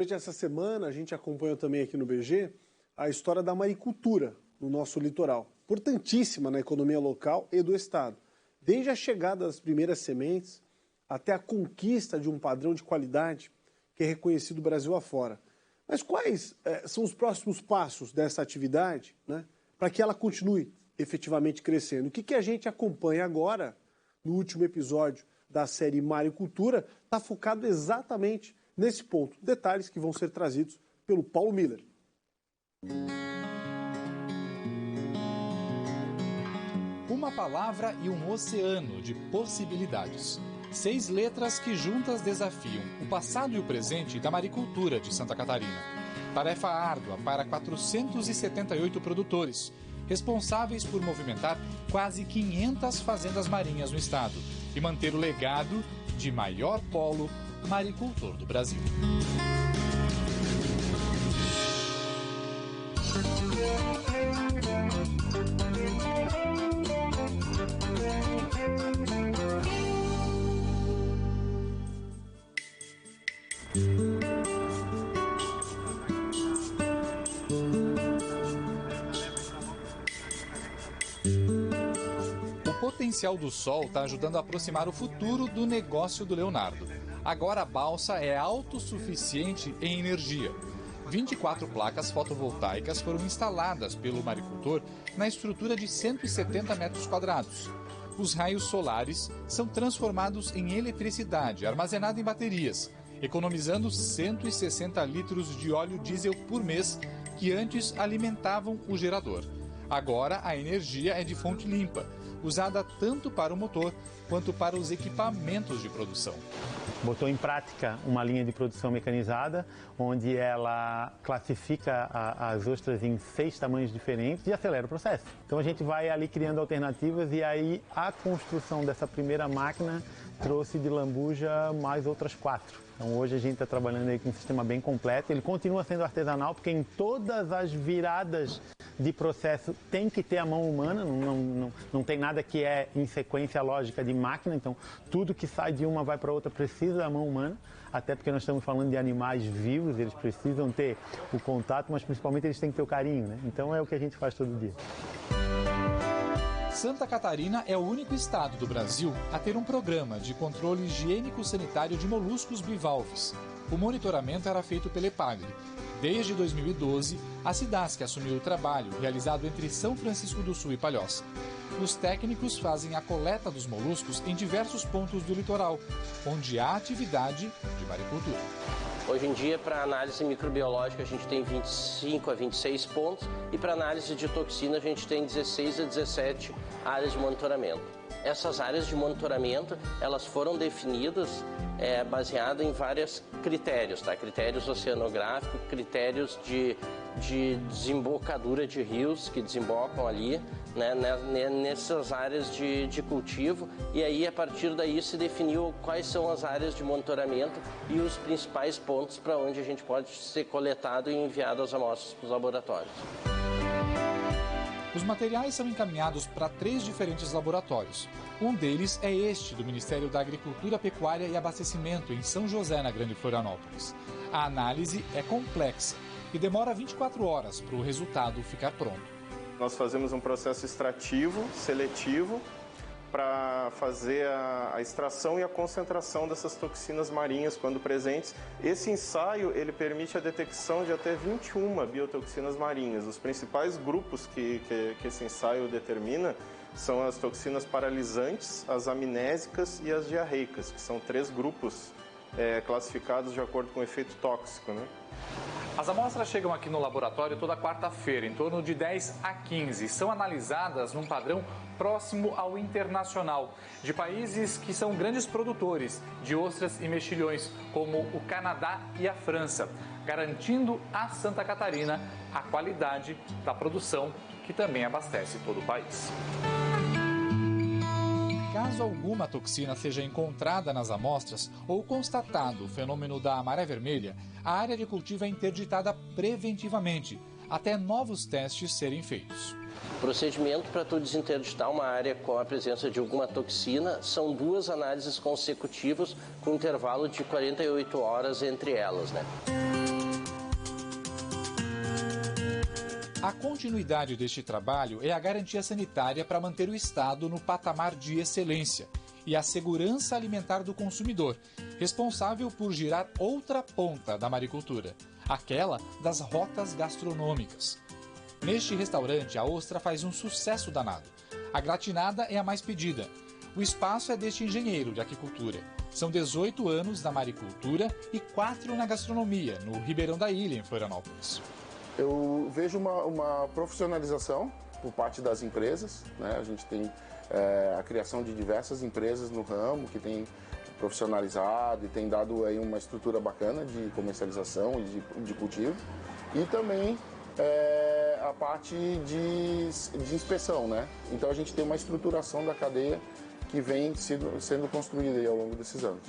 Durante essa semana, a gente acompanhou também aqui no BG a história da maricultura no nosso litoral, importantíssima na economia local e do estado. Desde a chegada das primeiras sementes até a conquista de um padrão de qualidade que é reconhecido Brasil afora. Mas quais são os próximos passos dessa atividade, né, para que ela continue efetivamente crescendo? O que a gente acompanha agora, no último episódio da série Maricultura, está focado exatamente nesse ponto. Detalhes que vão ser trazidos pelo Paulo Miller. Uma palavra e um oceano de possibilidades. 6 letras que juntas desafiam o passado e o presente da maricultura de Santa Catarina. Tarefa árdua para 478 produtores, responsáveis por movimentar quase 500 fazendas marinhas no estado e manter o legado de maior polo maricultor do Brasil. O potencial do sol está ajudando a aproximar o futuro do negócio do Leonardo. Agora a balsa é autossuficiente em energia. 24 placas fotovoltaicas foram instaladas pelo maricultor na estrutura de 170 metros quadrados. Os raios solares são transformados em eletricidade armazenada em baterias, economizando 160 litros de óleo diesel por mês, que antes alimentavam o gerador. Agora a energia é de fonte limpa, usada tanto para o motor quanto para os equipamentos de produção. Botou em prática uma linha de produção mecanizada, onde ela classifica as ostras em 6 tamanhos diferentes e acelera o processo. Então a gente vai ali criando alternativas e aí a construção dessa primeira máquina trouxe de lambuja mais outras 4. Então hoje a gente está trabalhando aí com um sistema bem completo. Ele continua sendo artesanal, porque em todas as viradas de processo tem que ter a mão humana, não tem nada que é em sequência lógica de máquina, então tudo que sai de uma vai para outra precisa da mão humana, até porque nós estamos falando de animais vivos, eles precisam ter o contato, mas principalmente eles têm que ter o carinho, né? Então é o que a gente faz todo dia. Santa Catarina é o único estado do Brasil a ter um programa de controle higiênico-sanitário de moluscos bivalves. O monitoramento era feito pela EPAGRE. Desde 2012, a Cidasc assumiu o trabalho realizado entre São Francisco do Sul e Palhoça. Os técnicos fazem a coleta dos moluscos em diversos pontos do litoral, onde há atividade de maricultura. Hoje em dia, para análise microbiológica, a gente tem 25 a 26 pontos e para análise de toxina, a gente tem 16 a 17 áreas de monitoramento. Essas áreas de monitoramento, elas foram definidas baseado em vários critérios, tá? Critérios oceanográficos, critérios de desembocadura de rios que desembocam ali, né, nessas áreas de cultivo, e aí a partir daí se definiu quais são as áreas de monitoramento e os principais pontos para onde a gente pode ser coletado e enviado as amostras para os laboratórios. Os materiais são encaminhados para 3 diferentes laboratórios. Um deles é este, do Ministério da Agricultura, Pecuária e Abastecimento, em São José, na Grande Florianópolis. A análise é complexa e demora 24 horas para o resultado ficar pronto. Nós fazemos um processo extrativo, seletivo, para fazer a extração e a concentração dessas toxinas marinhas quando presentes. Esse ensaio ele permite a detecção de até 21 biotoxinas marinhas. Os principais grupos que esse ensaio determina são as toxinas paralisantes, as amnésicas e as diarreicas, que são 3 grupos classificados de acordo com o efeito tóxico, né? As amostras chegam aqui no laboratório toda quarta-feira, em torno de 10 a 15. São analisadas num padrão próximo ao internacional, de países que são grandes produtores de ostras e mexilhões, como o Canadá e a França, garantindo a Santa Catarina a qualidade da produção, que também abastece todo o país. Caso alguma toxina seja encontrada nas amostras ou constatado o fenômeno da maré vermelha, a área de cultivo é interditada preventivamente, até novos testes serem feitos. O procedimento para tu desinterditar uma área com a presença de alguma toxina são 2 análises consecutivas com intervalo de 48 horas entre elas, né? A continuidade deste trabalho é a garantia sanitária para manter o Estado no patamar de excelência e a segurança alimentar do consumidor, responsável por girar outra ponta da maricultura, aquela das rotas gastronômicas. Neste restaurante, a ostra faz um sucesso danado. A gratinada é a mais pedida. O espaço é deste engenheiro de aquicultura. São 18 anos na maricultura e 4 na gastronomia, no Ribeirão da Ilha, em Florianópolis. Eu vejo uma profissionalização por parte das empresas, né? A gente tem a criação de diversas empresas no ramo que tem profissionalizado e tem dado aí uma estrutura bacana de comercialização e de cultivo. E também a parte de inspeção, né? Então a gente tem uma estruturação da cadeia que vem sendo construída aí ao longo desses anos.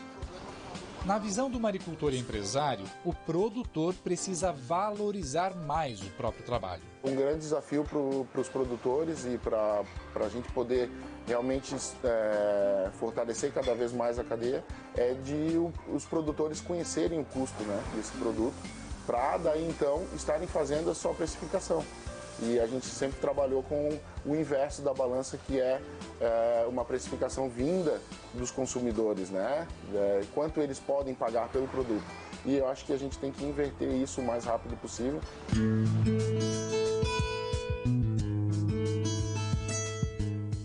Na visão do maricultor e empresário, o produtor precisa valorizar mais o próprio trabalho. Um grande desafio para os produtores e para a gente poder realmente fortalecer cada vez mais a cadeia é de os produtores conhecerem o custo, né, desse produto, para daí então estarem fazendo a sua precificação. E a gente sempre trabalhou com o inverso da balança, que é uma precificação vinda dos consumidores, né? Quanto eles podem pagar pelo produto. E eu acho que a gente tem que inverter isso o mais rápido possível.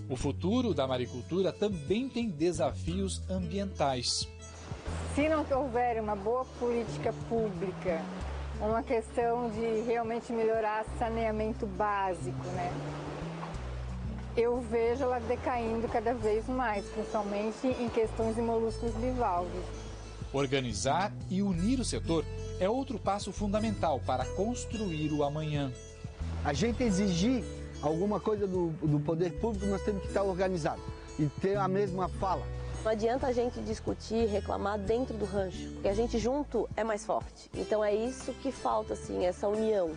O futuro da maricultura também tem desafios ambientais. Se não houver uma boa política pública, uma questão de realmente melhorar saneamento básico, né? Eu vejo ela decaindo cada vez mais, principalmente em questões de moluscos bivalves. Organizar e unir o setor é outro passo fundamental para construir o amanhã. A gente exigir alguma coisa do poder público, nós temos que estar organizados e ter a mesma fala. Não adianta a gente discutir, reclamar dentro do rancho, porque a gente junto é mais forte. Então é isso que falta, assim, essa união.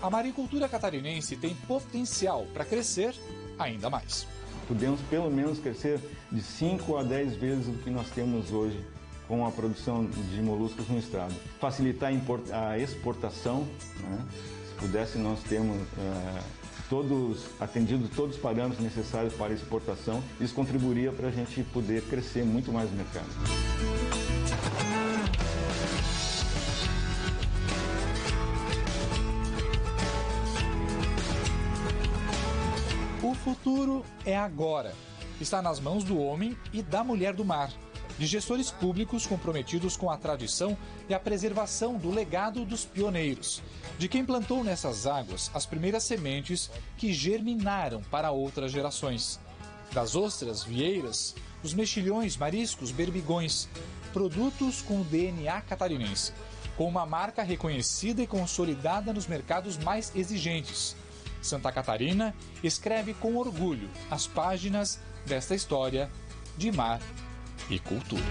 A maricultura catarinense tem potencial para crescer ainda mais. Podemos pelo menos crescer de 5 a 10 vezes o que nós temos hoje com a produção de moluscos no estado. Facilitar a exportação, né? Se pudesse nós temos atendido todos os parâmetros necessários para exportação, isso contribuiria para a gente poder crescer muito mais no mercado. O futuro é agora. Está nas mãos do homem e da mulher do mar, de gestores públicos comprometidos com a tradição e a preservação do legado dos pioneiros, de quem plantou nessas águas as primeiras sementes que germinaram para outras gerações. Das ostras, vieiras, os mexilhões, mariscos, berbigões, produtos com o DNA catarinense, com uma marca reconhecida e consolidada nos mercados mais exigentes. Santa Catarina escreve com orgulho as páginas desta história de mar e cultura.